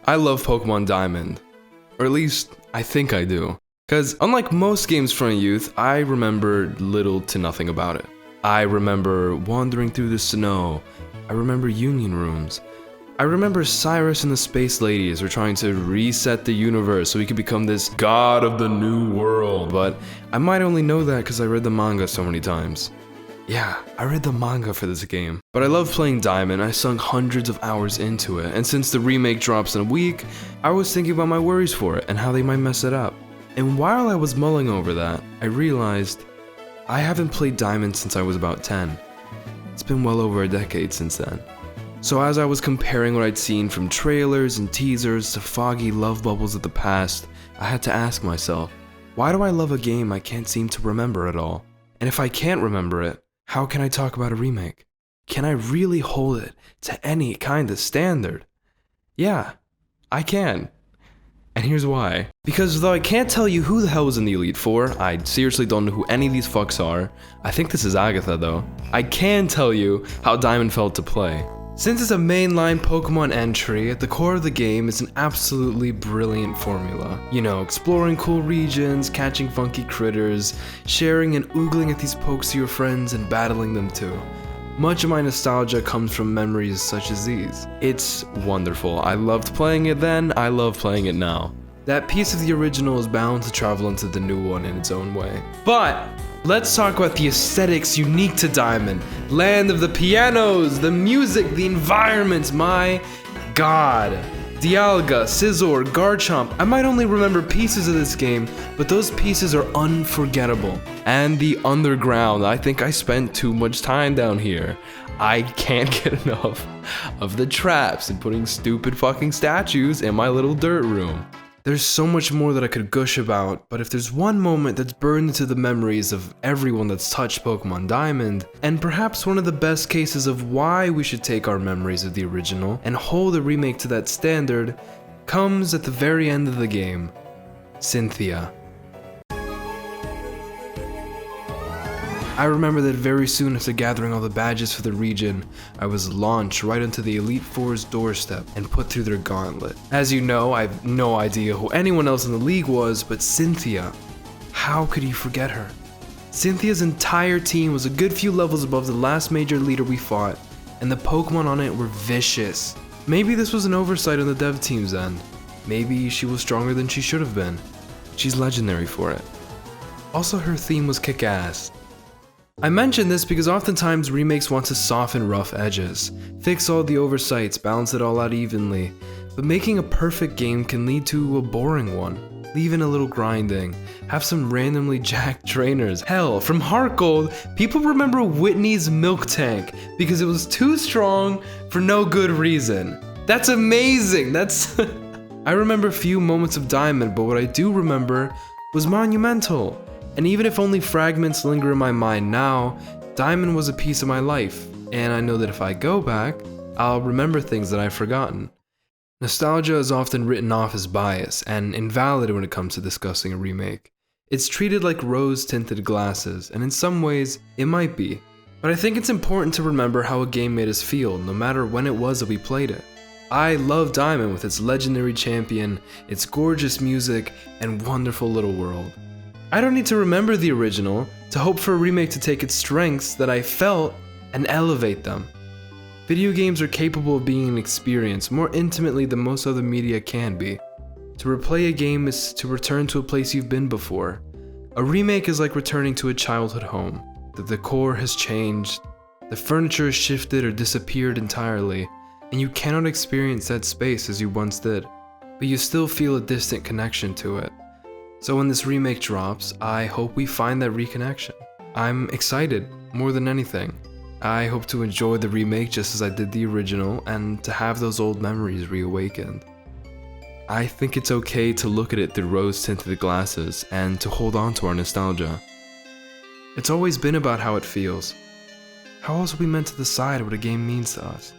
I love Pokemon Diamond. Or at least, I think I do. Cause unlike most games from youth, I remember little to nothing about it. I remember wandering through the snow. I remember union rooms. I remember Cyrus and the Space Ladies were trying to reset the universe so we could become this god of the new world, but I might only know that because I read the manga so many times. Yeah, I read the manga for this game. But I love playing Diamond. I sunk hundreds of hours into it, and since the remake drops in a week, I was thinking about my worries for it and how they might mess it up. And while I was mulling over that, I realized I haven't played Diamond since I was about 10. It's been well over a decade since then. So as I was comparing what I'd seen from trailers and teasers to foggy love bubbles of the past, I had to ask myself, why do I love a game I can't seem to remember at all? And if I can't remember it, how can I talk about a remake? Can I really hold it to any kind of standard? Yeah, I can. And here's why. Because though I can't tell you who the hell was in the Elite Four, I seriously don't know who any of these fucks are. I think this is Agatha though. I can tell you how Diamond felt to play. Since it's a mainline Pokemon entry, at the core of the game is an absolutely brilliant formula. You know, exploring cool regions, catching funky critters, sharing and oogling at these pokes to your friends and battling them too. Much of my nostalgia comes from memories such as these. It's wonderful. I loved playing it then, I love playing it now. That piece of the original is bound to travel into the new one in its own way. But let's talk about the aesthetics unique to Diamond. Land of the pianos, the music, the environments, my god. Dialga, Scizor, Garchomp. I might only remember pieces of this game, but those pieces are unforgettable. And the underground, I think I spent too much time down here. I can't get enough of the traps and putting stupid fucking statues in my little dirt room. There's so much more that I could gush about, but if there's one moment that's burned into the memories of everyone that's touched Pokemon Diamond, and perhaps one of the best cases of why we should take our memories of the original and hold a remake to that standard, comes at the very end of the game. Cynthia. I remember that very soon after gathering all the badges for the region, I was launched right onto the Elite Four's doorstep and put through their gauntlet. As you know, I have no idea who anyone else in the league was, but Cynthia. How could you forget her? Cynthia's entire team was a good few levels above the last major leader we fought, and the Pokemon on it were vicious. Maybe this was an oversight on the dev team's end. Maybe she was stronger than she should have been. She's legendary for it. Also, her theme was kick-ass. I mention this because oftentimes remakes want to soften rough edges, fix all the oversights, balance it all out evenly, but making a perfect game can lead to a boring one. Leave in a little grinding, have some randomly jacked trainers. Hell, from Heart Gold, people remember Whitney's Milk Tank because it was too strong for no good reason. That's amazing, I remember few moments of Diamond, but what I do remember was monumental. And even if only fragments linger in my mind now, Diamond was a piece of my life, and I know that if I go back, I'll remember things that I've forgotten. Nostalgia is often written off as bias and invalid when it comes to discussing a remake. It's treated like rose-tinted glasses, and in some ways, it might be. But I think it's important to remember how a game made us feel, no matter when it was that we played it. I love Diamond with its legendary champion, its gorgeous music, and wonderful little world. I don't need to remember the original to hope for a remake to take its strengths that I felt and elevate them. Video games are capable of being an experience more intimately than most other media can be. To replay a game is to return to a place you've been before. A remake is like returning to a childhood home. The decor has changed, the furniture has shifted or disappeared entirely, and you cannot experience that space as you once did, but you still feel a distant connection to it. So when this remake drops, I hope we find that reconnection. I'm excited, more than anything. I hope to enjoy the remake just as I did the original, and to have those old memories reawakened. I think it's okay to look at it through rose-tinted glasses, and to hold on to our nostalgia. It's always been about how it feels. How else are we meant to decide what a game means to us?